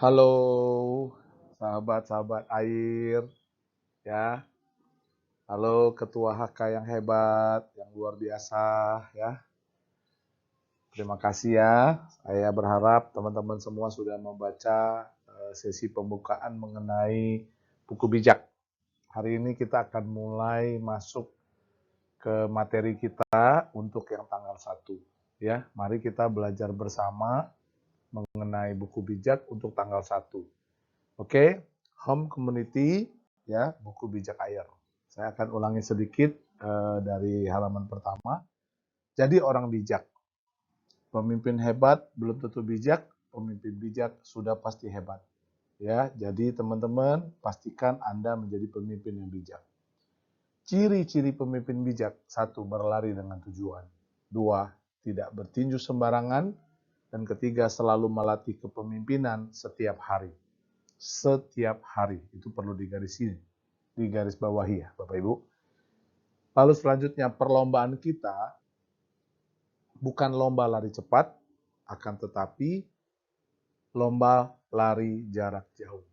Halo, sahabat-sahabat air, ya. Halo Ketua HK yang hebat, yang luar biasa, ya. Terima kasih ya. Saya berharap teman-teman semua sudah membaca sesi pembukaan mengenai buku bijak. Hari ini kita akan mulai masuk ke materi kita untuk yang tanggal 1. Ya, mari kita belajar bersama mengenai buku bijak untuk tanggal 1. Oke, home community, ya, buku bijak air. Saya akan ulangi sedikit dari halaman pertama. Jadi orang bijak, pemimpin hebat belum tentu bijak, pemimpin bijak sudah pasti hebat. Ya, jadi teman-teman pastikan Anda menjadi pemimpin yang bijak. Ciri-ciri pemimpin bijak: 1. Berlari dengan tujuan. 2. Tidak bertinju sembarangan. Dan ketiga, selalu melatih kepemimpinan setiap hari. Setiap hari, itu perlu digaris bawahi ya Bapak Ibu. Lalu selanjutnya, perlombaan kita bukan lomba lari cepat, akan tetapi lomba lari jarak jauh.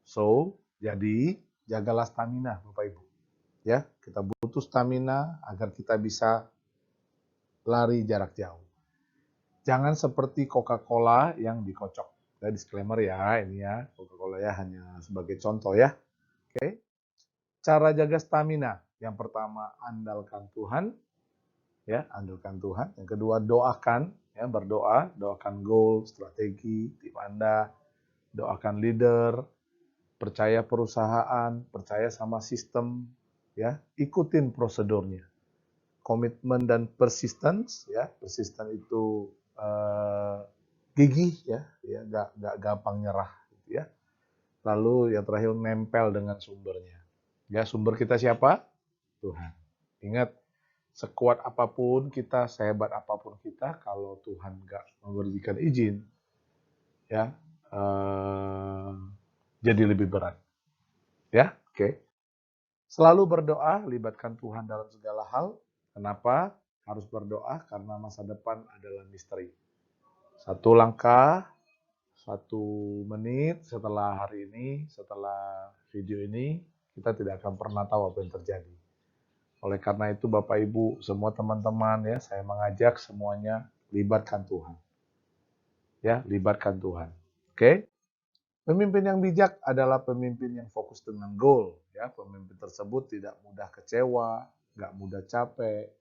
So, jadi jagalah stamina Bapak Ibu. Ya, kita butuh stamina agar kita bisa lari jarak jauh. Jangan seperti Coca-Cola yang dikocok. Saya disclaimer ya, ini ya, Coca-Cola ya hanya sebagai contoh ya. Oke. Cara jaga stamina. Yang pertama, andalkan Tuhan. Ya, andalkan Tuhan. Yang kedua, doakan, ya, berdoa, doakan goal, strategi tim Anda, doakan leader, percaya perusahaan, percaya sama sistem, ya, ikutin prosedurnya. Komitmen dan persistence, ya, persisten itu gigih, ya, nggak gampang nyerah, gitu ya. Lalu yang terakhir, nempel dengan sumbernya. Ya, sumber kita siapa? Tuhan. Ingat, sekuat apapun kita, sehebat apapun kita, kalau Tuhan nggak memberikan izin, ya, jadi lebih berat. Ya, oke. Selalu berdoa, libatkan Tuhan dalam segala hal. Kenapa harus berdoa? Karena masa depan adalah misteri. Satu langkah, 1 menit setelah hari ini, setelah video ini, kita tidak akan pernah tahu apa yang terjadi. Oleh karena itu Bapak Ibu, semua teman-teman ya, saya mengajak semuanya libatkan Tuhan. Ya, libatkan Tuhan. Oke? Pemimpin yang bijak adalah pemimpin yang fokus dengan goal, ya. Pemimpin tersebut tidak mudah kecewa, nggak mudah capek,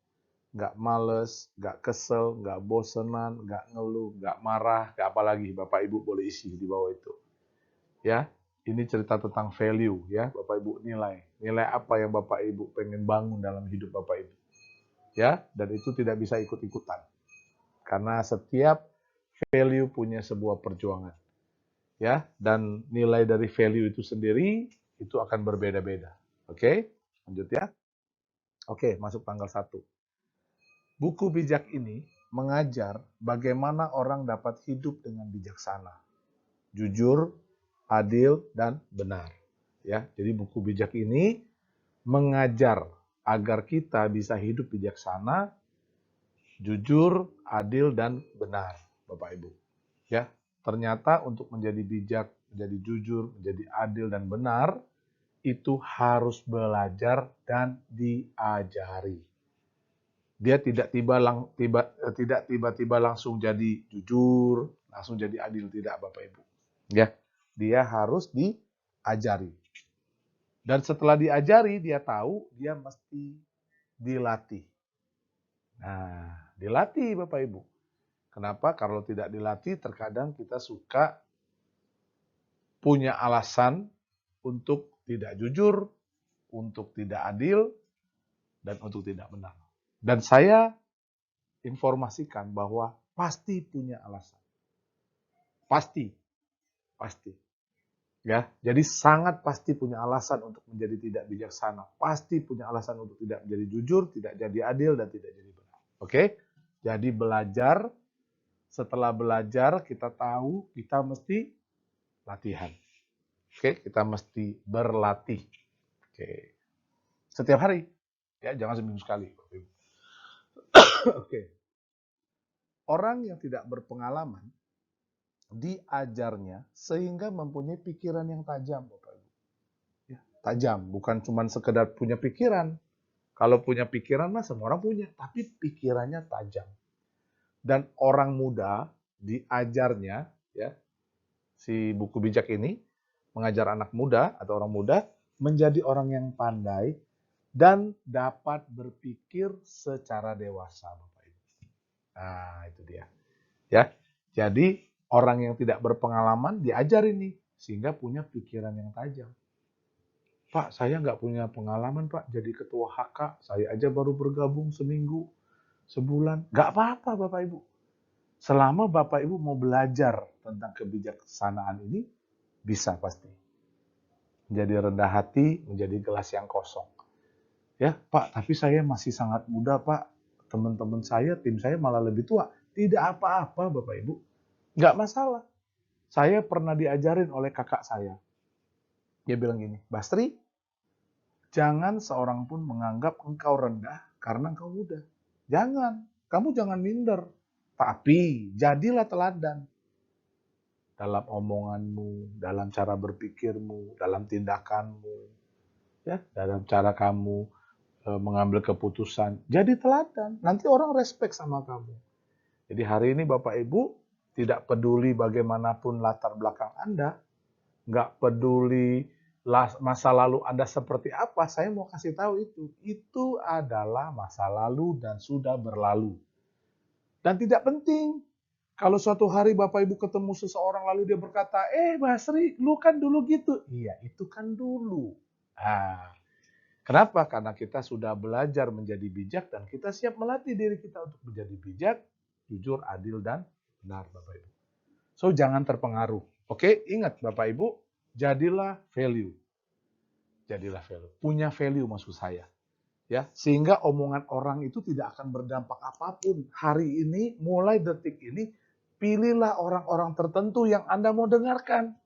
nggak males, nggak kesel, nggak bosenan, nggak ngeluh, nggak marah, nggak apalagi. Bapak Ibu boleh isi di bawah itu. Ya, ini cerita tentang value ya, Bapak Ibu nilai. Nilai apa yang Bapak Ibu pengen bangun dalam hidup Bapak Ibu. Ya, dan itu tidak bisa ikut-ikutan. Karena setiap value punya sebuah perjuangan. Ya, dan nilai dari value itu sendiri itu akan berbeda-beda. Oke? Lanjut ya. Oke, masuk tanggal 1. Buku bijak ini mengajar bagaimana orang dapat hidup dengan bijaksana, jujur, adil, dan benar. Ya, jadi buku bijak ini mengajar agar kita bisa hidup bijaksana, jujur, adil, dan benar, Bapak Ibu. Ya, ternyata untuk menjadi bijak, menjadi jujur, menjadi adil dan benar itu harus belajar dan diajari. Dia tidak tiba-tiba langsung jadi jujur, langsung jadi adil, tidak Bapak Ibu. Ya, dia harus diajari. Dan setelah diajari, dia tahu dia mesti dilatih. Nah, dilatih Bapak Ibu. Kenapa? Kalau tidak dilatih, terkadang kita suka punya alasan untuk tidak jujur, untuk tidak adil, dan untuk tidak benar. Dan saya informasikan bahwa pasti punya alasan. Pasti. Pasti. Ya, jadi sangat pasti punya alasan untuk menjadi tidak bijaksana. Pasti punya alasan untuk tidak menjadi jujur, tidak jadi adil, dan tidak jadi benar. Oke? Jadi belajar, setelah belajar kita tahu kita mesti latihan. Oke, kita mesti berlatih. Oke. Setiap hari. Ya, jangan seminggu sekali. Oke. Orang yang tidak berpengalaman diajarnya sehingga mempunyai pikiran yang tajam, Bapak Ibu. Ya, tajam, bukan cuma sekedar punya pikiran. Kalau punya pikiran mah semua orang punya, tapi pikirannya tajam. Dan orang muda diajarnya, ya, si buku bijak ini mengajar anak muda atau orang muda menjadi orang yang pandai dan dapat berpikir secara dewasa, Bapak Ibu. Nah, itu dia. Ya. Jadi orang yang tidak berpengalaman diajar ini sehingga punya pikiran yang tajam. Pak, saya nggak punya pengalaman, Pak, jadi ketua HK. Saya aja baru bergabung seminggu, sebulan. Nggak apa-apa, Bapak Ibu. Selama Bapak Ibu mau belajar tentang kebijaksanaan ini, bisa pasti. Menjadi rendah hati, menjadi gelas yang kosong. Ya, Pak, tapi saya masih sangat muda, Pak. Teman-teman saya, tim saya malah lebih tua. Tidak apa-apa, Bapak Ibu. Nggak masalah. Saya pernah diajarin oleh kakak saya. Dia bilang gini, Bastri, jangan seorang pun menganggap engkau rendah karena engkau muda. Jangan. Kamu jangan minder. Tapi, jadilah teladan. Dalam omonganmu, dalam cara berpikirmu, dalam tindakanmu, ya, dalam cara kamu mengambil keputusan. Jadi teladan. Nanti orang respect sama kamu. Jadi hari ini Bapak Ibu tidak peduli bagaimanapun latar belakang Anda, nggak peduli masa lalu Anda seperti apa, saya mau kasih tahu itu. Itu adalah masa lalu dan sudah berlalu. Dan tidak penting. Kalau suatu hari Bapak Ibu ketemu seseorang lalu dia berkata, Basri, lu kan dulu gitu. Iya, itu kan dulu. Nah, kenapa? Karena kita sudah belajar menjadi bijak dan kita siap melatih diri kita untuk menjadi bijak, jujur, adil, dan benar, Bapak Ibu. So, jangan terpengaruh. Oke, ingat Bapak Ibu, jadilah value. Jadilah value. Punya value maksud saya. Ya, sehingga omongan orang itu tidak akan berdampak apapun. Hari ini, mulai detik ini, pilihlah orang-orang tertentu yang Anda mau dengarkan.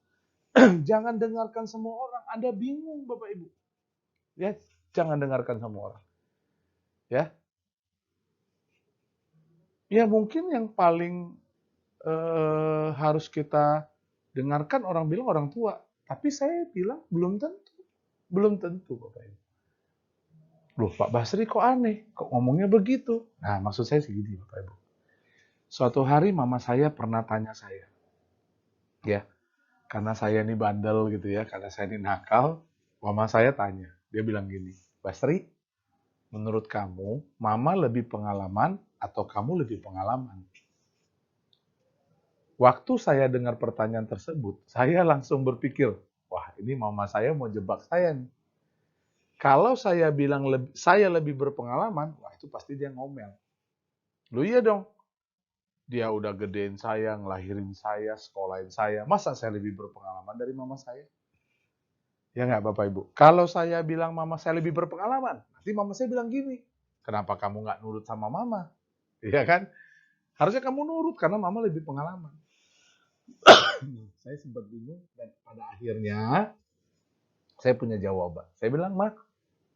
Jangan dengarkan semua orang. Anda bingung, Bapak Ibu. Ya, jangan dengarkan semua orang. Ya, ya mungkin yang paling harus kita dengarkan orang bilang orang tua. Tapi saya bilang belum tentu. Belum tentu, Bapak Ibu. Loh, Pak Basri kok aneh? Kok ngomongnya begitu? Nah, maksud saya segini, Bapak Ibu. Suatu hari mama saya pernah tanya saya, ya, karena saya ini bandel gitu ya, karena saya ini nakal, mama saya tanya, dia bilang gini, Basri, menurut kamu, mama lebih pengalaman atau kamu lebih pengalaman? Waktu saya dengar pertanyaan tersebut, saya langsung berpikir, wah ini mama saya mau jebak saya nih. Kalau saya bilang saya lebih berpengalaman, wah itu pasti dia ngomel. Lu iya dong, dia udah gedein saya, ngelahirin saya, sekolahin saya. Masa saya lebih berpengalaman dari mama saya? Ya nggak Bapak Ibu? Kalau saya bilang mama saya lebih berpengalaman, nanti mama saya bilang gini, kenapa kamu nggak nurut sama mama? Iya kan? Harusnya kamu nurut karena mama lebih pengalaman. Saya sempat bingung dan pada akhirnya saya punya jawaban. Saya bilang, Mak,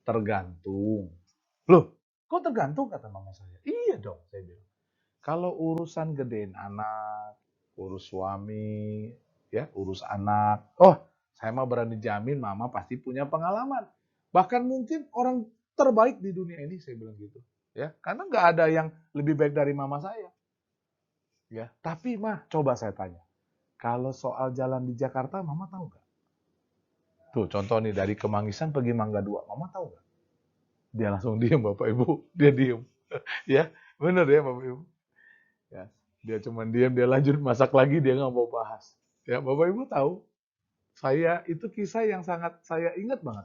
tergantung. Loh, kok tergantung kata mama saya? Iya dong, saya bilang. Kalau urusan gedein anak, urus suami, ya, urus anak. Oh, saya mah berani jamin mama pasti punya pengalaman. Bahkan mungkin orang terbaik di dunia ini, saya bilang gitu. Ya, karena nggak ada yang lebih baik dari mama saya. Ya, tapi mah, coba saya tanya. Kalau soal jalan di Jakarta, mama tahu nggak? Tuh, contoh nih, dari Kemangisan pergi Mangga 2, mama tahu nggak? Dia langsung diem, Bapak Ibu. Dia diem. Ya, bener ya, Bapak Ibu. Ya, dia cuma diam, dia lanjut masak lagi, dia nggak mau bahas. Ya, Bapak Ibu tahu, saya itu kisah yang sangat saya ingat banget.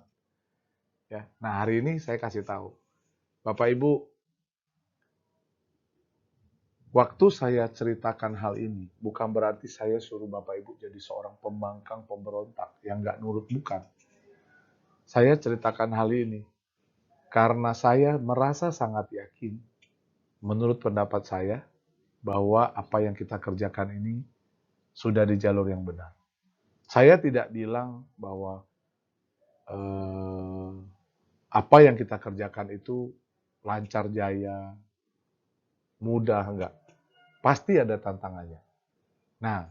Ya, nah hari ini saya kasih tahu, Bapak Ibu, waktu saya ceritakan hal ini, bukan berarti saya suruh Bapak Ibu jadi seorang pembangkang pemberontak yang nggak nurut, bukan. Saya ceritakan hal ini karena saya merasa sangat yakin, menurut pendapat saya, bahwa apa yang kita kerjakan ini sudah di jalur yang benar. Saya tidak bilang bahwa apa yang kita kerjakan itu lancar jaya, mudah, enggak. Pasti ada tantangannya. Nah,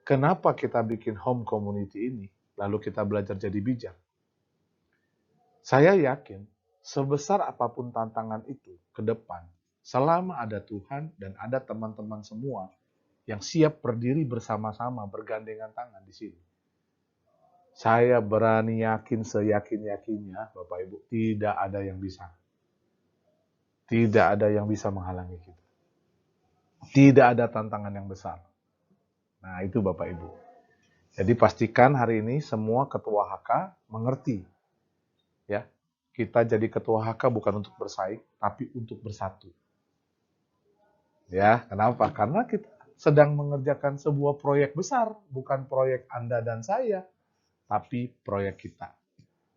Kenapa kita bikin home community ini, lalu kita belajar jadi bijak? Saya yakin, sebesar apapun tantangan itu ke depan, selama ada Tuhan dan ada teman-teman semua yang siap berdiri bersama-sama, bergandengan tangan di sini. Saya berani yakin seyakin-yakinnya, Bapak Ibu, tidak ada yang bisa. Tidak ada yang bisa menghalangi kita. Tidak ada tantangan yang besar. Nah, itu Bapak Ibu. Jadi pastikan hari ini semua ketua HK mengerti. Ya, kita jadi ketua HK bukan untuk bersaing, tapi untuk bersatu. Ya, kenapa? Karena kita sedang mengerjakan sebuah proyek besar, bukan proyek Anda dan saya, tapi proyek kita.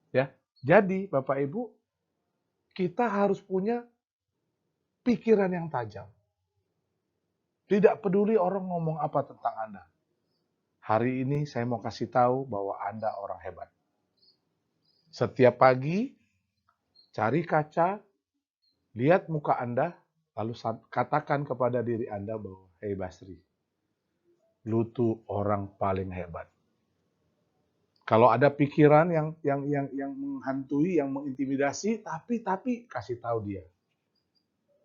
Ya, jadi Bapak Ibu, kita harus punya pikiran yang tajam. Tidak peduli orang ngomong apa tentang Anda. Hari ini saya mau kasih tahu bahwa Anda orang hebat. Setiap pagi, cari kaca, lihat muka Anda, lalu katakan kepada diri Anda bahwa, "Hei Basri, lu tuh orang paling hebat." Kalau ada pikiran yang menghantui, yang mengintimidasi, tapi kasih tahu dia.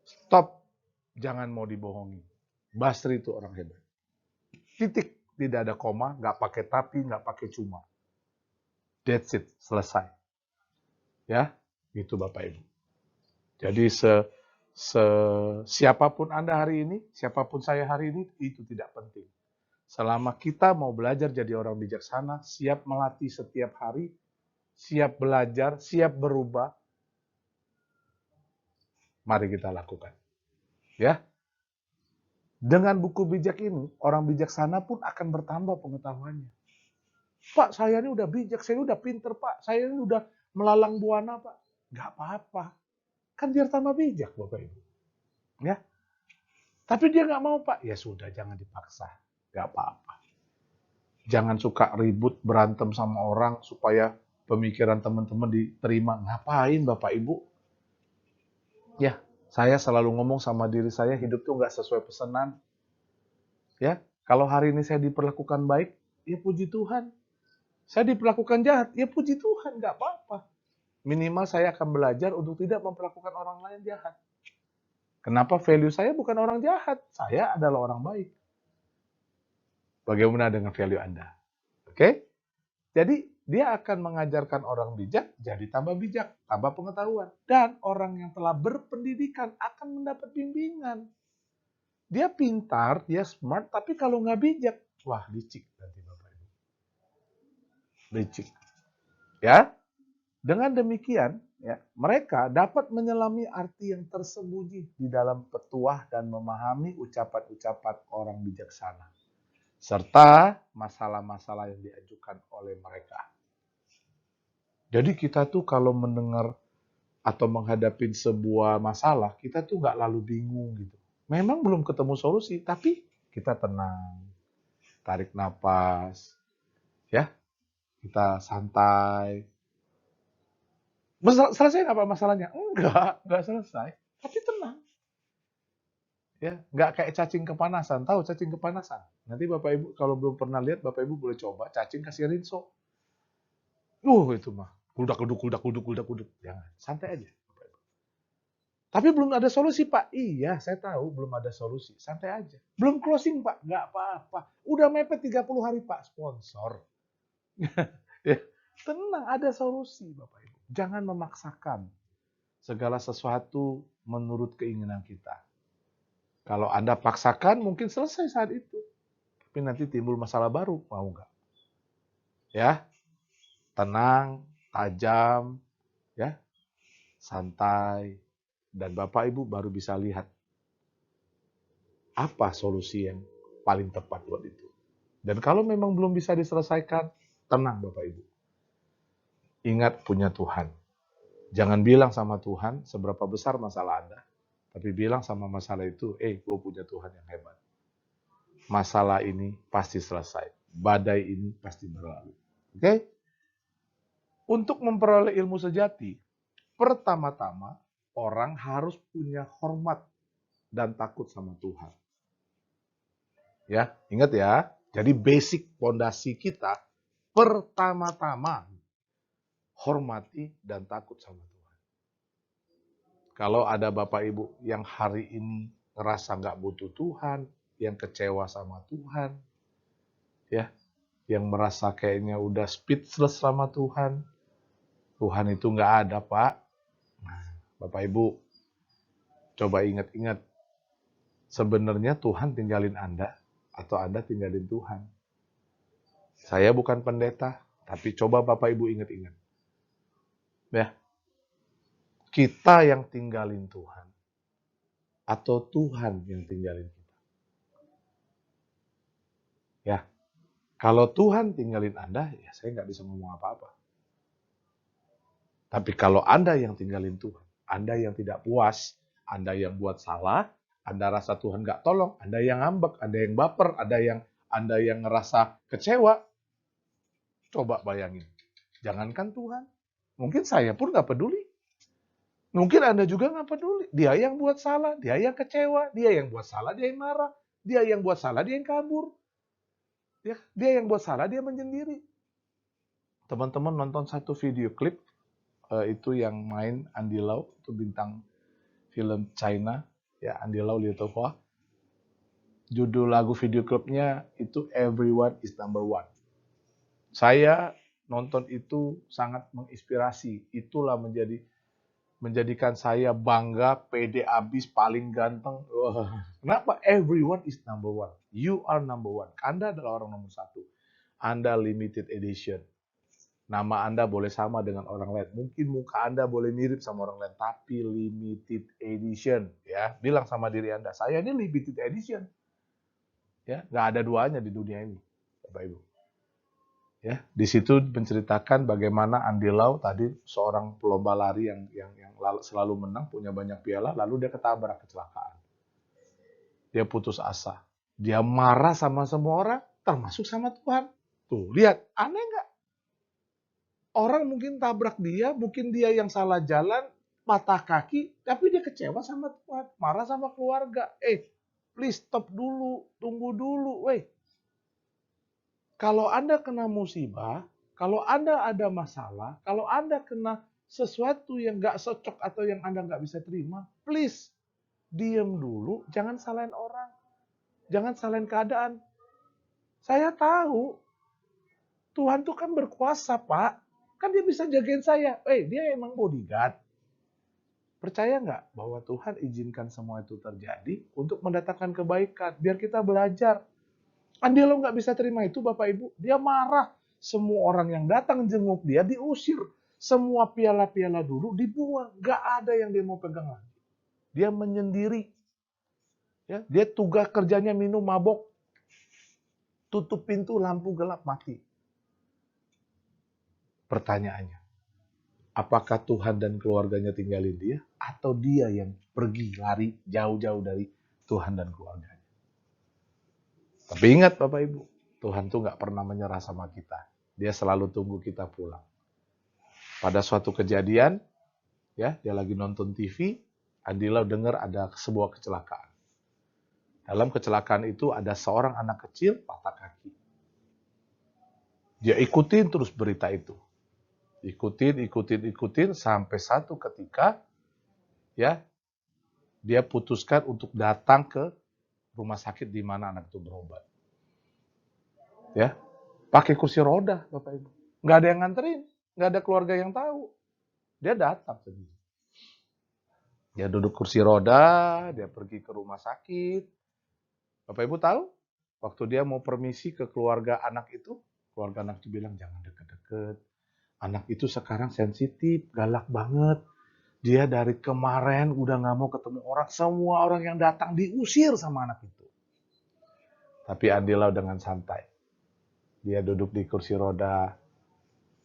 Stop, jangan mau dibohongi. Basri itu orang hebat. Titik, tidak ada koma, nggak pakai tapi, nggak pakai cuma. That's it, selesai. Ya, itu Bapak Ibu. Jadi siapapun Anda hari ini, siapapun saya hari ini, itu tidak penting. Selama kita mau belajar jadi orang bijaksana, siap melatih setiap hari, siap belajar, siap berubah, mari kita lakukan. Ya, dengan buku bijak ini, orang bijaksana pun akan bertambah pengetahuannya. Pak, saya ini udah bijak, saya udah pinter, Pak. Saya ini udah melalang buana, Pak. Gak apa-apa. Kan biar tambah bijak, Bapak Ibu. Ya. Tapi dia nggak mau, Pak. Ya sudah, jangan dipaksa. Gak apa-apa. Jangan suka ribut, berantem sama orang supaya pemikiran teman-teman diterima. Ngapain, Bapak Ibu? Ya, saya selalu ngomong sama diri saya, hidup tuh nggak sesuai pesanan. Ya, kalau hari ini saya diperlakukan baik, ya puji Tuhan. Saya diperlakukan jahat, ya puji Tuhan, nggak apa-apa. Minimal saya akan belajar untuk tidak memperlakukan orang lain jahat. Kenapa value saya bukan orang jahat? Saya adalah orang baik. Bagaimana dengan value Anda? Oke? Jadi, dia akan mengajarkan orang bijak, jadi tambah bijak, tambah pengetahuan. Dan orang yang telah berpendidikan akan mendapat bimbingan. Dia pintar, dia smart, tapi kalau nggak bijak, wah licik nanti Bapak Ibu. Licik. Ya, dengan demikian, ya, mereka dapat menyelami arti yang tersembunyi di dalam petuah dan memahami ucapan-ucapan orang bijaksana, serta masalah-masalah yang diajukan oleh mereka. Jadi kita tuh kalau mendengar atau menghadapi sebuah masalah, kita tuh nggak lalu bingung gitu. Memang belum ketemu solusi, tapi kita tenang, tarik napas, ya, kita santai. Selesai nggak Pak masalahnya? Enggak selesai. Tapi tenang. Ya, nggak kayak cacing kepanasan. Tahu cacing kepanasan? Nanti Bapak Ibu kalau belum pernah lihat, Bapak Ibu boleh coba cacing kasih rinso. Itu mah. Kudak. Jangan, santai aja. Tapi belum ada solusi, Pak. Iya, saya tahu belum ada solusi. Santai aja. Belum closing, Pak. Nggak apa-apa. Udah mepet 30 hari, Pak. Sponsor. Ya, tenang, ada solusi, Bapak Ibu. Jangan memaksakan segala sesuatu menurut keinginan kita. Kalau Anda paksakan, mungkin selesai saat itu. Tapi nanti timbul masalah baru. Mau nggak? Ya, tenang, tajam, ya, santai. Dan Bapak Ibu baru bisa lihat apa solusi yang paling tepat buat itu. Dan kalau memang belum bisa diselesaikan, tenang Bapak Ibu. Ingat punya Tuhan. Jangan bilang sama Tuhan seberapa besar masalah Anda, tapi bilang sama masalah itu, gue punya Tuhan yang hebat. Masalah ini pasti selesai. Badai ini pasti berlalu. Oke? Untuk memperoleh ilmu sejati, pertama-tama orang harus punya hormat dan takut sama Tuhan. Ya, ingat ya. Jadi basic pondasi kita pertama-tama hormati dan takut sama Tuhan. Kalau ada Bapak Ibu yang hari ini ngerasa nggak butuh Tuhan, yang kecewa sama Tuhan, ya, yang merasa kayaknya udah speechless sama Tuhan, Tuhan itu nggak ada, Pak. Nah, Bapak Ibu, coba ingat-ingat, sebenarnya Tuhan tinggalin Anda atau Anda tinggalin Tuhan? Saya bukan pendeta, tapi coba Bapak Ibu ingat-ingat. Ya, kita yang tinggalin Tuhan atau Tuhan yang tinggalin kita? Ya, kalau Tuhan tinggalin Anda, ya saya nggak bisa ngomong apa-apa. Tapi kalau Anda yang tinggalin Tuhan, Anda yang tidak puas, Anda yang buat salah, Anda rasa Tuhan nggak tolong, Anda yang ngambek, Anda yang baper, Anda yang ngerasa kecewa, coba bayangin. Jangankan Tuhan, mungkin saya pun nggak peduli. Mungkin Anda juga nggak peduli. Dia yang buat salah, dia yang kecewa, dia yang buat salah, dia yang marah, dia yang buat salah, dia yang kabur. Ya, dia yang buat salah, dia menyendiri. Teman-teman nonton satu video klip, itu yang main Andy Lau, itu bintang film China, ya Andy Lau Liu Tohua. Judul lagu video klipnya itu Everyone is Number One. Saya nonton itu sangat menginspirasi. Itulah menjadikan saya bangga, pede abis, paling ganteng. Wah. Kenapa? Everyone is number one. You are number one. Anda adalah orang nomor satu. Anda limited edition. Nama Anda boleh sama dengan orang lain. Mungkin muka Anda boleh mirip sama orang lain, tapi limited edition. Ya, bilang sama diri Anda, saya ini limited edition. Ya, nggak ada duanya di dunia ini, Bapak Ibu. Ya, di situ menceritakan bagaimana Andy Lau tadi seorang pelomba lari yang selalu menang, punya banyak piala, lalu dia ketabrak, kecelakaan. Dia putus asa. Dia marah sama semua orang, termasuk sama Tuhan. Tuh, lihat, aneh nggak? Orang mungkin tabrak dia, mungkin dia yang salah jalan, patah kaki, tapi dia kecewa sama Tuhan, marah sama keluarga. Please stop dulu, tunggu dulu, weh. Kalau Anda kena musibah, kalau Anda ada masalah, kalau Anda kena sesuatu yang nggak cocok atau yang Anda nggak bisa terima, please, diam dulu, jangan salahin orang. Jangan salahin keadaan. Saya tahu, Tuhan tuh kan berkuasa, Pak. Kan dia bisa jagain saya. Dia emang bodyguard. Percaya nggak bahwa Tuhan izinkan semua itu terjadi untuk mendatangkan kebaikan, biar kita belajar. Andi lo nggak bisa terima itu, Bapak Ibu. Dia marah. Semua orang yang datang jenguk dia diusir. Semua piala-piala dulu dibuang. Nggak ada yang dia mau pegang lagi. Dia menyendiri. Ya, dia tugas kerjanya minum, mabok. Tutup pintu, lampu gelap, mati. Pertanyaannya, apakah Tuhan dan keluarganya tinggalin dia? Atau dia yang pergi lari jauh-jauh dari Tuhan dan keluarganya? Tapi ingat Bapak Ibu, Tuhan tuh nggak pernah menyerah sama kita. Dia selalu tunggu kita pulang. Pada suatu kejadian, ya dia lagi nonton TV, Andy Lau dengar ada sebuah kecelakaan. Dalam kecelakaan itu ada seorang anak kecil patah kaki. Dia ikutin terus berita itu. Ikutin sampai satu ketika ya dia putuskan untuk datang ke rumah sakit di mana anak itu berobat. Ya, pakai kursi roda, Bapak Ibu. Nggak ada yang nganterin, nggak ada keluarga yang tahu. Dia datang sendiri. Dia duduk kursi roda, dia pergi ke rumah sakit. Bapak Ibu tahu, waktu dia mau permisi ke keluarga anak itu bilang jangan deket-deket. Anak itu sekarang sensitif, galak banget. Dia dari kemarin udah nggak mau ketemu orang. Semua orang yang datang diusir sama anak itu. Tapi Andy Lau dengan santai. Dia duduk di kursi roda.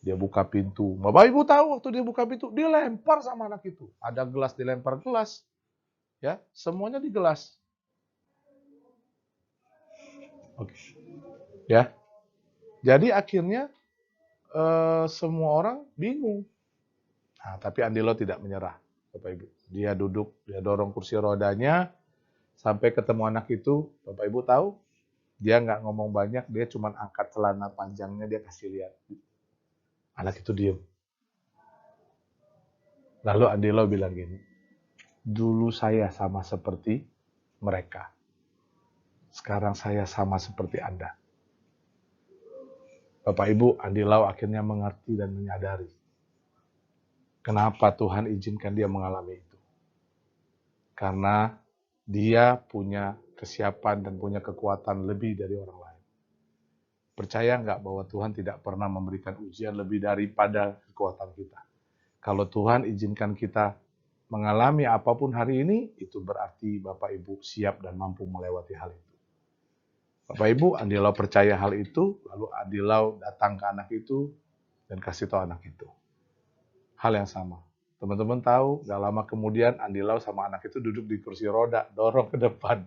Dia buka pintu. Bapak Ibu tahu waktu dia buka pintu, dia lempar sama anak itu. Ada gelas, dilempar gelas. Ya, semuanya di gelas. Oke. Ya. Jadi akhirnya semua orang bingung. Nah, tapi Andy Lau tidak menyerah, Bapak Ibu. Dia duduk, dia dorong kursi rodanya sampai ketemu anak itu. Bapak Ibu tahu, Dia nggak ngomong banyak, dia cuma angkat celana panjangnya, dia kasih lihat. Anak itu diem. Lalu Andi Lau bilang gini, dulu saya sama seperti mereka. Sekarang saya sama seperti Anda. Bapak Ibu, Andi Lau akhirnya mengerti dan menyadari kenapa Tuhan izinkan dia mengalami itu. Karena dia punya kesiapan dan punya kekuatan lebih dari orang lain. Percaya nggak bahwa Tuhan tidak pernah memberikan ujian lebih daripada kekuatan kita? Kalau Tuhan izinkan kita mengalami apapun hari ini, itu berarti Bapak Ibu siap dan mampu melewati hal itu. Bapak Ibu, Andi Lau percaya hal itu, lalu Andi Lau datang ke anak itu dan kasih tahu anak itu. Hal yang sama. Teman-teman tahu, gak lama kemudian Andi Lau sama anak itu duduk di kursi roda, dorong ke depan.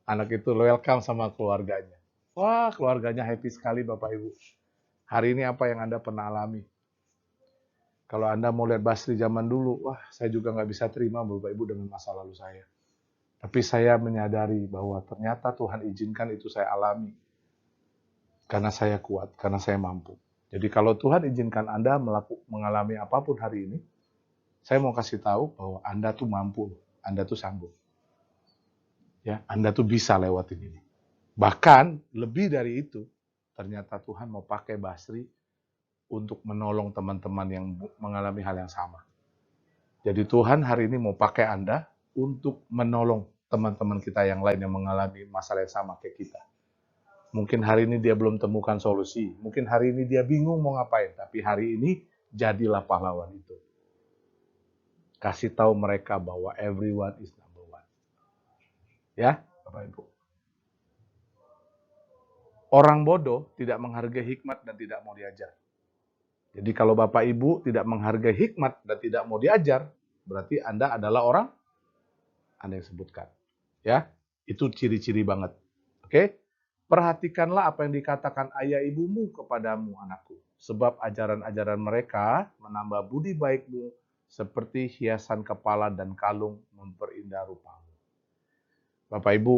Anak itu welcome sama keluarganya. Wah, keluarganya happy sekali Bapak Ibu. Hari ini apa yang Anda pernah alami? Kalau Anda mau lihat Basri zaman dulu, wah saya juga nggak bisa terima Bapak Ibu dengan masa lalu saya. Tapi saya menyadari bahwa ternyata Tuhan izinkan itu saya alami. Karena saya kuat, karena saya mampu. Jadi kalau Tuhan izinkan Anda mengalami apapun hari ini, saya mau kasih tahu bahwa Anda tuh mampu, Anda tuh sanggup. Ya, Anda tuh bisa lewatin ini. Bahkan lebih dari itu, ternyata Tuhan mau pakai Basri untuk menolong teman-teman yang mengalami hal yang sama. Jadi Tuhan hari ini mau pakai Anda untuk menolong teman-teman kita yang lain yang mengalami masalah yang sama kayak kita. Mungkin hari ini dia belum temukan solusi. Mungkin hari ini dia bingung mau ngapain. Tapi hari ini jadilah pahlawan itu. Kasih tahu mereka bahwa everyone is number one. Ya, Bapak Ibu. Orang bodoh tidak menghargai hikmat dan tidak mau diajar. Jadi kalau Bapak Ibu tidak menghargai hikmat dan tidak mau diajar, berarti Anda adalah orang Anda yang sebutkan. Ya, itu ciri-ciri banget. Oke? Perhatikanlah apa yang dikatakan ayah ibumu kepadamu, anakku. Sebab ajaran-ajaran mereka menambah budi baikmu seperti hiasan kepala dan kalung memperindah rupamu. Bapak Ibu,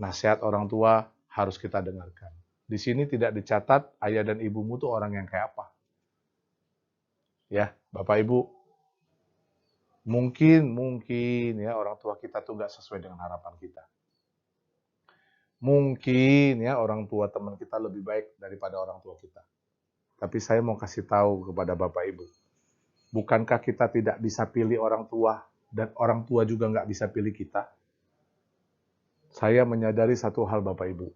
nasihat orang tua harus kita dengarkan. Di sini tidak dicatat ayah dan ibumu tuh orang yang kayak apa. Ya, Bapak Ibu, mungkin ya orang tua kita tuh nggak sesuai dengan harapan kita. Mungkin ya orang tua teman kita lebih baik daripada orang tua kita. Tapi saya mau kasih tahu kepada Bapak Ibu, bukankah kita tidak bisa pilih orang tua dan orang tua juga nggak bisa pilih kita? Saya menyadari satu hal Bapak Ibu.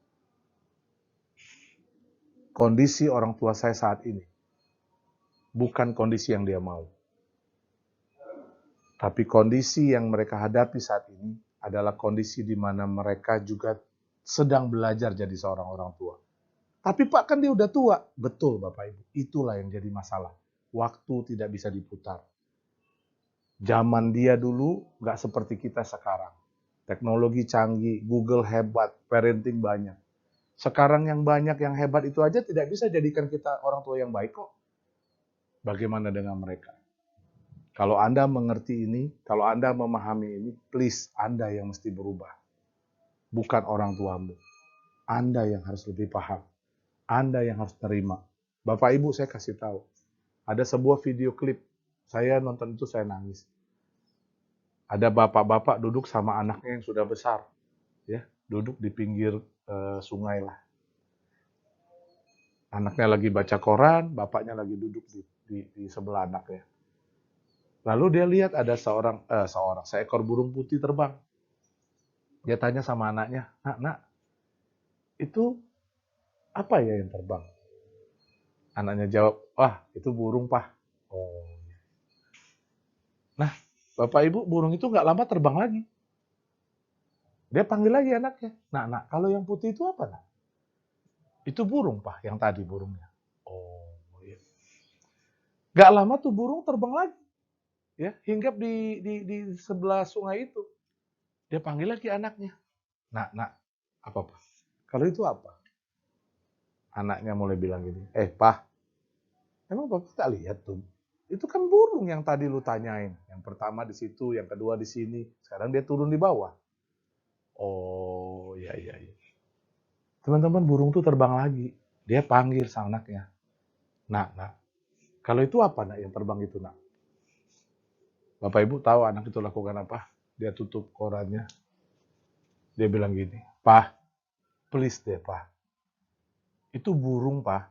Kondisi orang tua saya saat ini bukan kondisi yang dia mau. Tapi kondisi yang mereka hadapi saat ini adalah kondisi di mana mereka juga sedang belajar jadi seorang orang tua. Tapi Pak kan dia udah tua. Betul Bapak Ibu, itulah yang jadi masalah. Waktu tidak bisa diputar. Zaman dia dulu nggak seperti kita sekarang. Teknologi canggih, Google hebat, parenting banyak. Sekarang yang banyak, yang hebat itu aja tidak bisa jadikan kita orang tua yang baik kok. Bagaimana dengan mereka? Kalau Anda mengerti ini, kalau Anda memahami ini, please Anda yang mesti berubah. Bukan orang tuamu. Anda yang harus lebih paham. Anda yang harus terima. Bapak Ibu saya kasih tahu. Ada sebuah video klip. Saya nonton itu saya nangis. Ada bapak-bapak duduk sama anaknya yang sudah besar. Ya, duduk di pinggir sungai lah. Anaknya lagi baca koran, bapaknya lagi duduk di sebelah anaknya. Lalu dia lihat ada seekor burung putih terbang. Dia tanya sama anaknya, nak, itu apa ya yang terbang? Anaknya jawab, wah itu burung Pak. Oh. Nah, Bapak Ibu burung itu nggak lama terbang lagi. Dia panggil lagi anaknya, nak, kalau yang putih itu apa nak? Itu burung Pak, yang tadi burungnya. Oh iya. Nggak lama tuh burung terbang lagi. Ya, hinggap di sebelah sungai itu. Dia panggil lagi anaknya. Nak, apa Pak? Kalau itu apa? Anaknya mulai bilang gini, Pak, emang Bapak tak lihat tuh? Itu kan burung yang tadi lu tanyain. Yang pertama di situ, yang kedua di sini. Sekarang dia turun di bawah. Oh, iya. Teman-teman, burung tuh terbang lagi. Dia panggil sang anaknya. Nak, kalau itu apa nak yang terbang itu nak? Bapak Ibu tahu anak itu lakukan apa? Dia tutup korannya. Dia bilang gini, Pak, please deh Pak. Itu burung Pak.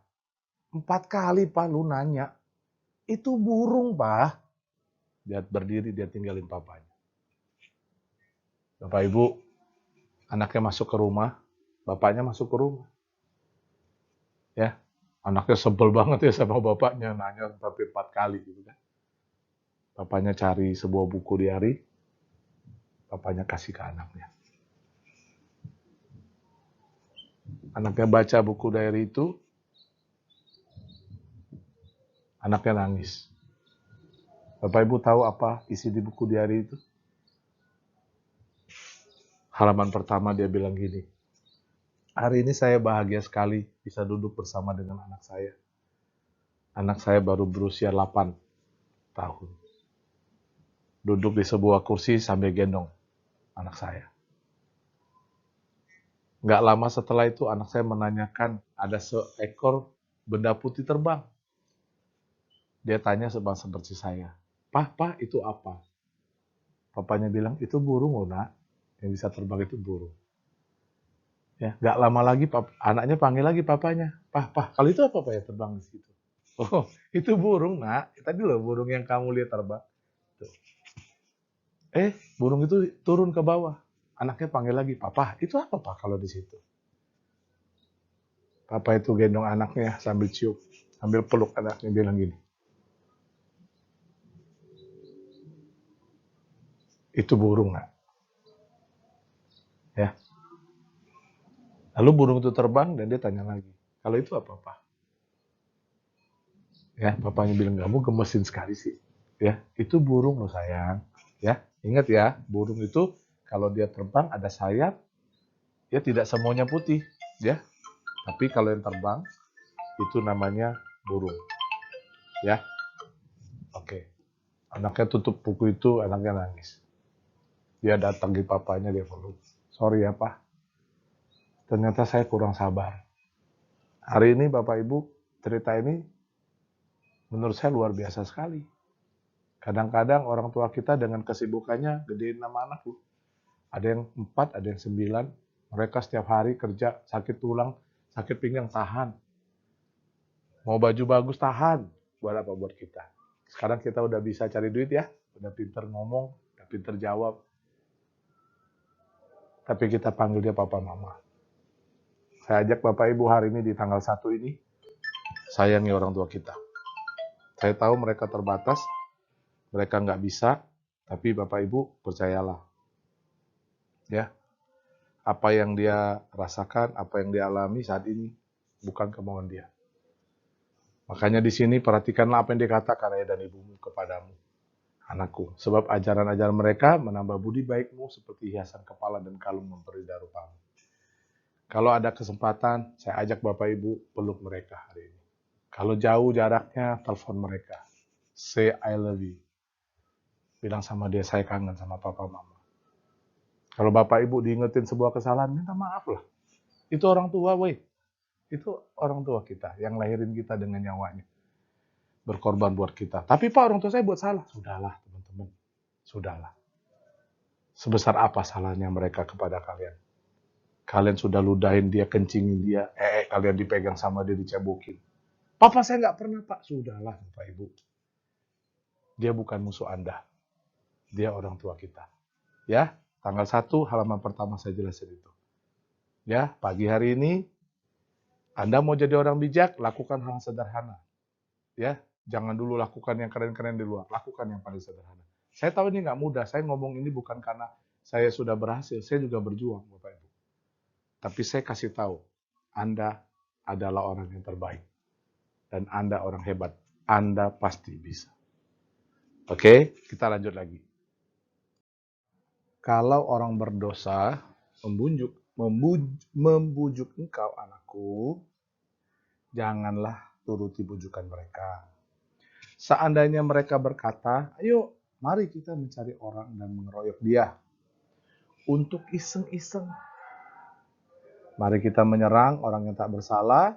4 kali Pak lu nanya. Itu burung Pak. Dia berdiri, dia tinggalin papanya. Bapak Ibu, anaknya masuk ke rumah. Bapaknya masuk ke rumah. Ya, anaknya sebel banget ya sama bapaknya. Nanya sampai 4 kali gitu kan. Bapaknya cari sebuah buku diari. Bapaknya kasih ke anaknya. Anaknya baca buku diary itu. Anaknya nangis. Bapak Ibu tahu apa isi di buku diary itu? Halaman pertama dia bilang gini. Hari ini saya bahagia sekali bisa duduk bersama dengan anak saya. Anak saya baru berusia 8 tahun. Duduk di sebuah kursi sambil gendong anak saya. Nggak lama setelah itu anak saya menanyakan ada seekor benda putih terbang. Dia tanya seperti saya. Pak, itu apa? Papanya bilang, itu burung loh nak. Yang bisa terbang itu burung. Ya, nggak lama lagi anaknya panggil lagi papanya. Pak, kalau itu apa Pak ya terbang di situ? Oh, itu burung nak. Tadi loh burung yang kamu lihat terbang. Tuh. Burung itu turun ke bawah. Anaknya panggil lagi, Papa, itu apa Pak kalau di situ? Papa itu gendong anaknya sambil cium, sambil peluk anaknya bilang gini. Itu burung nak. Ya. Lalu burung itu terbang dan dia tanya lagi, kalau itu apa Pak? Ya, papanya bilang, kamu gemesin sekali sih. Ya, itu burung loh sayang. Ya, ingat ya, burung itu kalau dia terbang ada sayap, ya tidak semuanya putih, ya. Tapi kalau yang terbang itu namanya burung. Ya. Oke. Anaknya tutup buku itu, anaknya nangis. Dia datang di papanya, dia peluk. Sorry ya, Pak. Ternyata saya kurang sabar. Hari ini Bapak Ibu, cerita ini menurut saya luar biasa sekali. Kadang-kadang orang tua kita dengan kesibukannya gedein nama anak loh. Ada yang 4, ada yang 9. Mereka setiap hari kerja, sakit tulang, sakit pinggang, tahan. Mau baju bagus, tahan. Buat apa? Buat kita. Sekarang kita udah bisa cari duit ya. Udah pinter ngomong, udah pinter jawab. Tapi kita panggil dia Papa Mama. Saya ajak Bapak Ibu hari ini di tanggal 1 ini, sayangi orang tua kita. Saya tahu mereka terbatas, mereka nggak bisa, tapi Bapak Ibu percayalah. Ya, apa yang dia rasakan, apa yang dia alami saat ini, bukan kemauan dia. Makanya di sini perhatikanlah apa yang dikatakan ayah dan ibumu kepadamu, anakku. Sebab ajaran-ajaran mereka menambah budi baikmu seperti hiasan kepala dan kalung memperindah rupamu. Kalau ada kesempatan, saya ajak Bapak Ibu peluk mereka hari ini. Kalau jauh jaraknya, telepon mereka. Say I love you. Bilang sama dia, saya kangen sama Papa Mama. Kalau Bapak Ibu diingetin sebuah kesalahan, minta maaf lah. Itu orang tua, woi. Itu orang tua kita yang lahirin kita dengan nyawanya. Berkorban buat kita. Tapi Pak, orang tua saya buat salah. Sudahlah, teman-teman. Sudahlah. Sebesar apa salahnya mereka kepada kalian? Kalian sudah ludahin dia, kencingin dia. Kalian dipegang sama dia, dicabukin. Papa saya nggak pernah, Pak. Sudahlah, Bapak Ibu. Dia bukan musuh Anda. Dia orang tua kita. Ya, tanggal 1 halaman pertama saya jelasin itu. Ya, pagi hari ini Anda mau jadi orang bijak, lakukan hal sederhana. Ya, jangan dulu lakukan yang keren-keren di luar, lakukan yang paling sederhana. Saya tahu ini nggak mudah, saya ngomong ini bukan karena saya sudah berhasil, saya juga berjuang, Bapak Ibu. Tapi saya kasih tahu, Anda adalah orang yang terbaik. Dan Anda orang hebat. Anda pasti bisa. Oke, kita lanjut lagi. Kalau orang berdosa membujuk engkau anakku, janganlah turuti bujukan mereka. Seandainya mereka berkata, ayo mari kita mencari orang dan mengeroyok dia. Untuk iseng-iseng. Mari kita menyerang orang yang tak bersalah.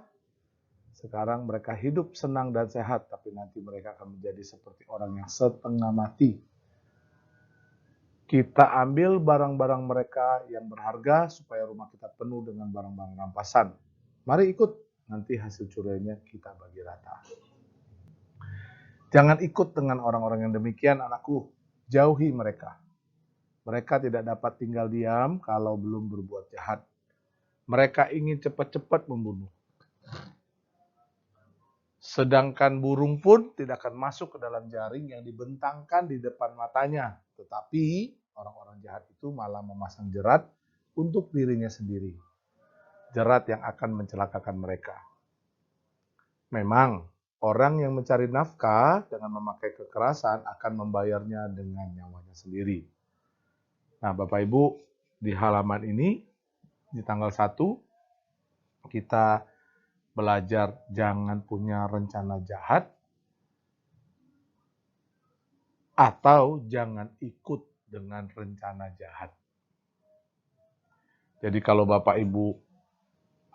Sekarang mereka hidup senang dan sehat, tapi nanti mereka akan menjadi seperti orang yang setengah mati. Kita ambil barang-barang mereka yang berharga supaya rumah kita penuh dengan barang-barang rampasan. Mari ikut, nanti hasil curiannya kita bagi rata. Jangan ikut dengan orang-orang yang demikian, anakku. Jauhi mereka. Mereka tidak dapat tinggal diam kalau belum berbuat jahat. Mereka ingin cepat-cepat membunuh. Sedangkan burung pun tidak akan masuk ke dalam jaring yang dibentangkan di depan matanya. Tetapi orang-orang jahat itu malah memasang jerat untuk dirinya sendiri. Jerat yang akan mencelakakan mereka. Memang, orang yang mencari nafkah dengan memakai kekerasan akan membayarnya dengan nyawanya sendiri. Nah, Bapak Ibu, di halaman ini, di tanggal 1, kita belajar jangan punya rencana jahat atau jangan ikut dengan rencana jahat. Jadi kalau Bapak Ibu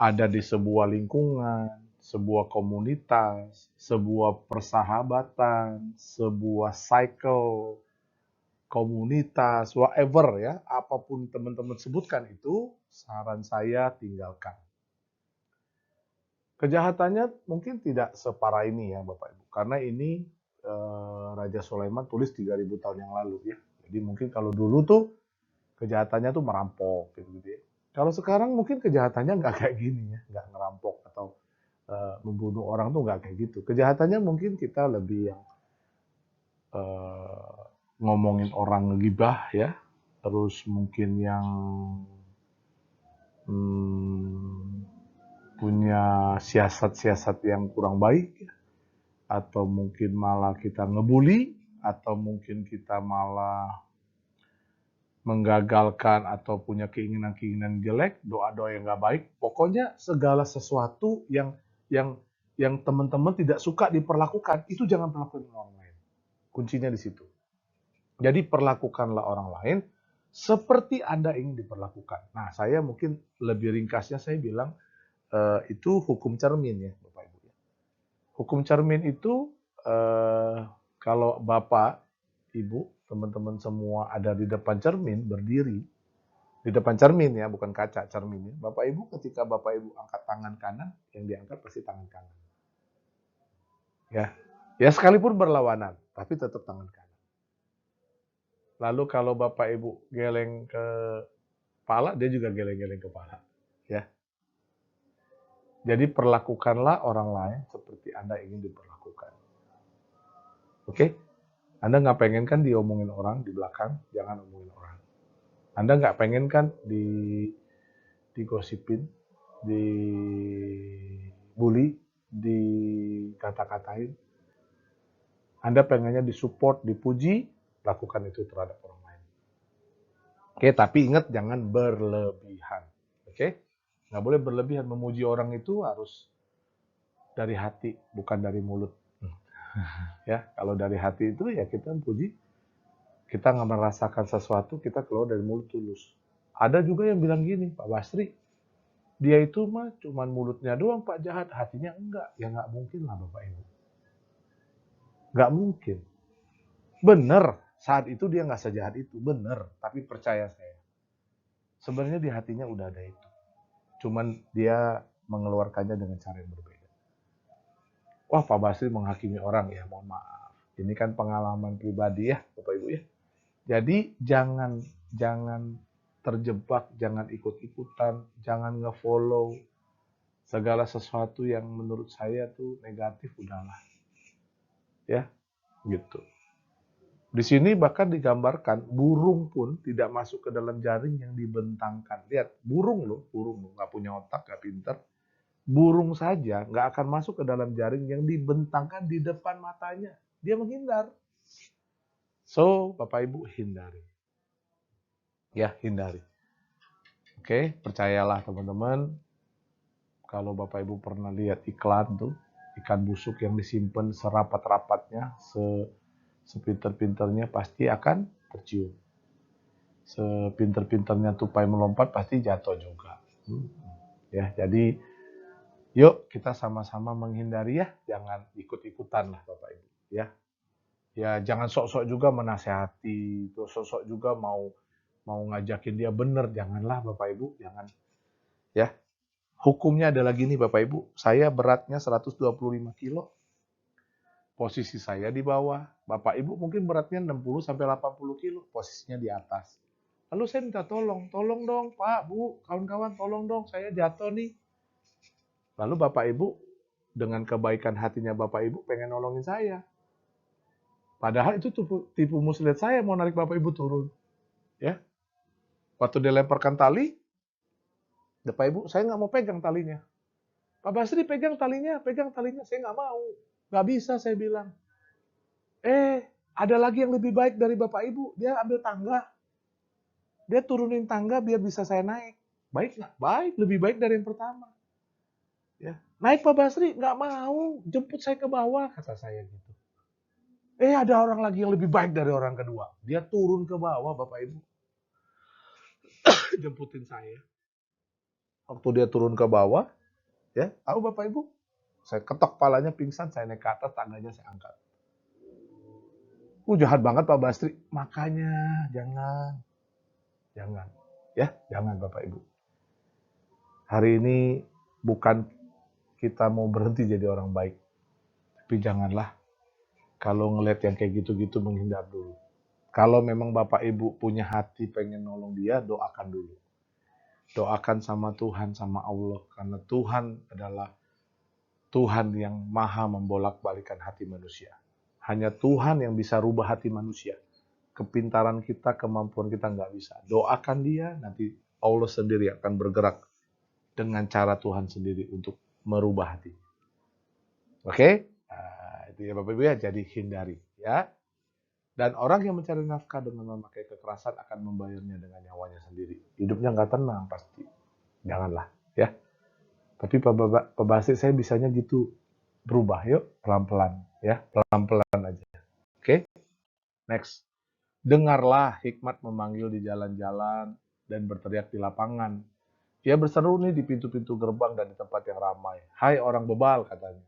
ada di sebuah lingkungan, sebuah komunitas, sebuah persahabatan, sebuah cycle, komunitas, whatever ya, apapun teman-teman sebutkan itu, saran saya tinggalkan. Kejahatannya mungkin tidak separah ini ya Bapak Ibu, karena ini Raja Sulaiman tulis 3.000 tahun yang lalu ya. Jadi mungkin kalau dulu tuh kejahatannya tuh merampok gitu ya. Kalau sekarang mungkin kejahatannya nggak kayak gini ya, nggak ngerampok atau membunuh orang tuh nggak kayak gitu. Kejahatannya mungkin kita lebih yang ngomongin orang ngegibah ya, terus mungkin yang punya siasat-siasat yang kurang baik, atau mungkin malah kita ngebully, atau mungkin kita malah menggagalkan atau punya keinginan-keinginan jelek, doa-doa yang nggak baik. Pokoknya segala sesuatu yang teman-teman tidak suka diperlakukan, itu jangan perlakukan orang lain. Kuncinya di situ. Jadi perlakukanlah orang lain seperti Anda ingin diperlakukan. Nah, saya mungkin lebih ringkasnya saya bilang itu hukum cermin ya, Bapak Ibu. Hukum cermin itu kalau Bapak, Ibu, teman-teman semua ada di depan cermin, berdiri, di depan cermin ya, bukan kaca, cermin ya. Bapak Ibu, ketika Bapak Ibu angkat tangan kanan, yang diangkat pasti tangan kanan. Ya sekalipun berlawanan, tapi tetap tangan kanan. Lalu kalau Bapak Ibu geleng ke kepala, dia juga geleng-geleng kepala. Ya. Jadi perlakukanlah orang lain seperti Anda ingin diperlakukan. Oke? Anda nggak pengen kan diomongin orang di belakang, jangan omongin orang. Anda nggak pengen kan digosipin, dibully, dikata-katain. Anda pengennya disupport, dipuji, lakukan itu terhadap orang lain. Oke, tapi ingat jangan berlebihan. Oke? Nggak boleh berlebihan. Memuji orang itu harus dari hati, bukan dari mulut. Ya, kalau dari hati itu ya kita puji, kita nggak merasakan sesuatu, kita keluar dari mulut tulus. Ada juga yang bilang gini, Pak Basri, dia itu mah cuman mulutnya doang Pak jahat, hatinya enggak. Ya nggak mungkin lah Bapak Ibu. Nggak mungkin. Bener, saat itu dia nggak sejahat itu, bener. Tapi percaya saya, sebenarnya di hatinya udah ada itu. Cuman dia mengeluarkannya dengan cara yang berbeda. Wah, Pak Basri menghakimi orang ya, mohon maaf. Ini kan pengalaman pribadi ya, Bapak Ibu ya. Jadi jangan terjebak, jangan ikut-ikutan, jangan nge-follow segala sesuatu yang menurut saya tuh negatif, udahlah. Ya, gitu. Di sini bahkan digambarkan burung pun tidak masuk ke dalam jaring yang dibentangkan. Lihat, burung loh, nggak punya otak, nggak pinter. Burung saja nggak akan masuk ke dalam jaring yang dibentangkan di depan matanya. Dia menghindar. So, Bapak Ibu hindari. Ya, hindari. Oke, percayalah teman-teman. Kalau Bapak Ibu pernah lihat iklan tuh, ikan busuk yang disimpan serapat-rapatnya, sepinter-pinternya pasti akan tercium. Sepinter-pinternya tupai melompat pasti jatuh juga. Ya, jadi yuk kita sama-sama menghindari ya, jangan ikut-ikutan lah Bapak Ibu ya. Ya jangan sok-sok juga menasehati, terus sok-sok juga mau mau ngajakin dia bener, janganlah Bapak Ibu, jangan ya. Hukumnya adalah gini Bapak Ibu, saya beratnya 125 kilo, posisi saya di bawah, Bapak Ibu mungkin beratnya 60 sampai 80 kilo, posisinya di atas. Lalu saya minta tolong, tolong dong Pak, Bu, kawan-kawan tolong dong, saya jatuh nih. Lalu Bapak Ibu dengan kebaikan hatinya Bapak Ibu pengen nolongin saya. Padahal itu tipu muslihat saya mau narik Bapak Ibu turun. Ya, waktu dia lemparkan tali, Bapak Ibu, saya nggak mau pegang talinya. Pak Basri pegang talinya, saya nggak mau. Nggak bisa, saya bilang. Ada lagi yang lebih baik dari Bapak Ibu, dia ambil tangga. Dia turunin tangga biar bisa saya naik. Baik nggak? Baik, lebih baik dari yang pertama. Ya. Naik Pak Basri, nggak mau, jemput saya ke bawah, kata saya gitu. Ada orang lagi yang lebih baik dari orang kedua. Dia turun ke bawah, Bapak Ibu. Jemputin saya. Waktu dia turun ke bawah, ya, tahu Bapak Ibu, saya ketok palanya pingsan, saya naik ke atas, tangganya saya angkat. Jahat banget Pak Basri. Makanya jangan. Jangan. Ya, jangan Bapak Ibu. Hari ini bukan kita mau berhenti jadi orang baik. Tapi janganlah kalau ngelihat yang kayak gitu-gitu menghindar dulu. Kalau memang Bapak Ibu punya hati pengen nolong dia, doakan dulu. Doakan sama Tuhan, sama Allah. Karena Tuhan adalah Tuhan yang maha membolak-balikan hati manusia. Hanya Tuhan yang bisa rubah hati manusia. Kepintaran kita, kemampuan kita nggak bisa. Doakan dia, nanti Allah sendiri akan bergerak dengan cara Tuhan sendiri untuk merubah hati. Oke? Nah, itu ya Bapak Ibu ya, jadi hindari. Ya. Dan orang yang mencari nafkah dengan memakai kekerasan akan membayarnya dengan nyawanya sendiri. Hidupnya nggak tenang pasti. Janganlah. Ya. Tapi Pak Basri saya bisanya gitu. Berubah yuk, pelan-pelan. Ya, pelan-pelan aja. Oke? Next. Dengarlah hikmat memanggil di jalan-jalan dan berteriak di lapangan. Ia berseru nih di pintu-pintu gerbang dan di tempat yang ramai. Hai orang bebal, katanya.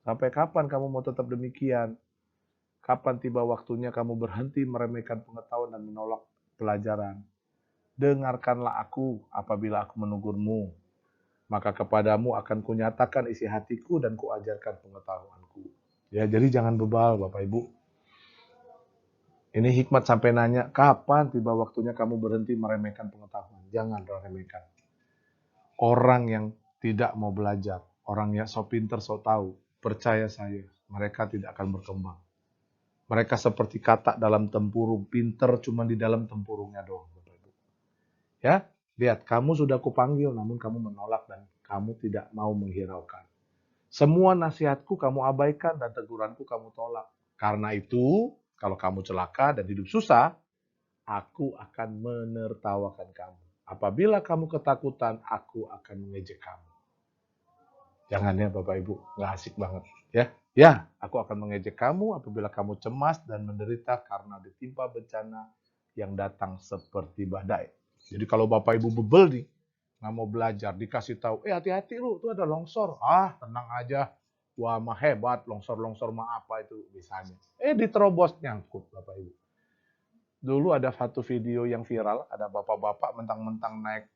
Sampai kapan kamu mau tetap demikian? Kapan tiba waktunya kamu berhenti meremehkan pengetahuan dan menolak pelajaran? Dengarkanlah aku apabila aku menegurmu. Maka kepadamu akan kunyatakan isi hatiku dan kuajarkan pengetahuanku. Ya, jadi jangan bebal, Bapak Ibu. Ini hikmat sampai nanya, kapan tiba waktunya kamu berhenti meremehkan pengetahuan? Jangan remehkan. Orang yang tidak mau belajar, orang yang so pinter, so tahu, percaya saya, mereka tidak akan berkembang. Mereka seperti katak dalam tempurung, pinter cuma di dalam tempurungnya doang. Ya, lihat, kamu sudah kupanggil, namun kamu menolak dan kamu tidak mau menghiraukan. Semua nasihatku kamu abaikan dan teguranku kamu tolak. Karena itu, kalau kamu celaka dan hidup susah, aku akan menertawakan kamu. Apabila kamu ketakutan, aku akan mengejek kamu. Jangan ya Bapak Ibu, nggak asik banget. Ya, aku akan mengejek kamu apabila kamu cemas dan menderita karena ditimpa bencana yang datang seperti badai. Jadi kalau Bapak Ibu bebel nih, nggak mau belajar, dikasih tahu, hati-hati lu, tuh ada longsor. Tenang aja. Wah, mah hebat, longsor-longsor mah apa itu misalnya. Diterobos nyangkut Bapak Ibu. Dulu ada satu video yang viral, ada bapak-bapak mentang-mentang naik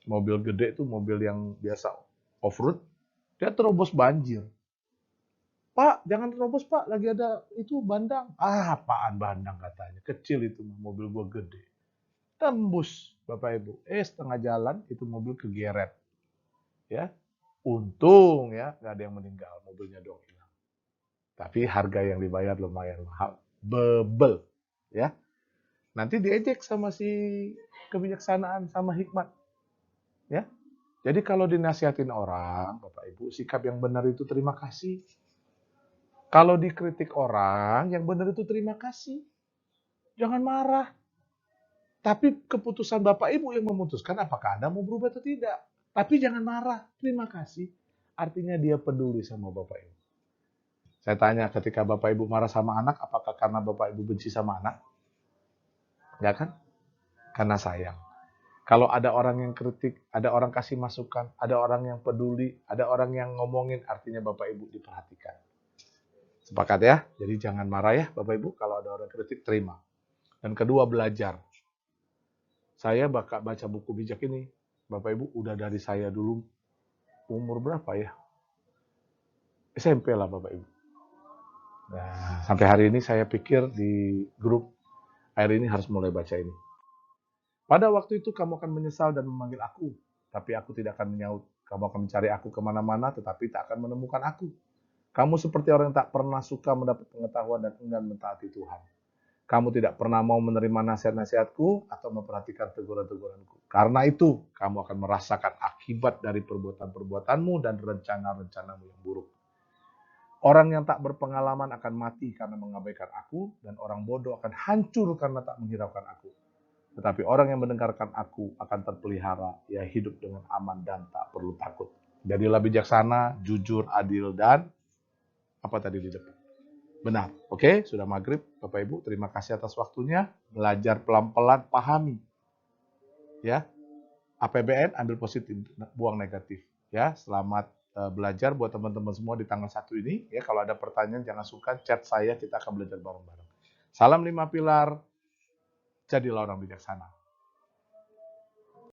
mobil gede itu, mobil yang biasa off-road, dia terobos banjir. Pak, jangan terobos Pak, lagi ada itu bandang. Apaan bandang katanya, kecil itu mobil gua gede. Tembus Bapak Ibu, setengah jalan itu mobil kegeret. Ya, untung ya nggak ada yang meninggal, mobilnya doang hilang. Tapi harga yang dibayar lumayan mahal, bebel, ya. Nanti diejek sama si kebijaksanaan sama hikmat. Ya. Jadi kalau dinasihatin orang, Bapak Ibu, sikap yang benar itu terima kasih. Kalau dikritik orang, yang benar itu terima kasih. Jangan marah. Tapi keputusan Bapak Ibu yang memutuskan apakah Anda mau berubah atau tidak. Tapi jangan marah. Terima kasih. Artinya dia peduli sama Bapak Ibu. Saya tanya ketika Bapak Ibu marah sama anak, apakah karena Bapak Ibu benci sama anak? Ya kan? Karena sayang. Kalau ada orang yang kritik, ada orang kasih masukan, ada orang yang peduli, ada orang yang ngomongin, artinya Bapak Ibu diperhatikan. Sepakat ya? Jadi jangan marah ya Bapak Ibu, kalau ada orang kritik terima. Dan kedua, belajar. Saya baca buku bijak ini, Bapak Ibu udah dari saya dulu, umur berapa ya? SMP lah Bapak Ibu. Nah, sampai hari ini saya pikir di grup, hari ini harus mulai baca ini. Pada waktu itu kamu akan menyesal dan memanggil aku, tapi aku tidak akan menyaut. Kamu akan mencari aku kemana-mana, tetapi tak akan menemukan aku. Kamu seperti orang yang tak pernah suka mendapat pengetahuan dan enggan mentaati Tuhan. Kamu tidak pernah mau menerima nasihat-nasihatku atau memperhatikan teguran-teguranku. Karena itu, kamu akan merasakan akibat dari perbuatan-perbuatanmu dan rencana-rencanamu yang buruk. Orang yang tak berpengalaman akan mati karena mengabaikan aku, dan orang bodoh akan hancur karena tak menghiraukan aku. Tetapi orang yang mendengarkan aku akan terpelihara, ia hidup dengan aman dan tak perlu takut. Jadilah bijaksana, jujur, adil, dan apa tadi di depan? Benar. Oke, sudah maghrib, Bapak Ibu. Terima kasih atas waktunya. Belajar pelan-pelan, pahami. Ya, APBN ambil positif, buang negatif. Ya, selamat belajar buat teman-teman semua di tanggal 1 ini. Ya, kalau ada pertanyaan jangan sungkan chat saya, kita akan belajar bareng-bareng. Salam 5 pilar, jadilah orang bijaksana.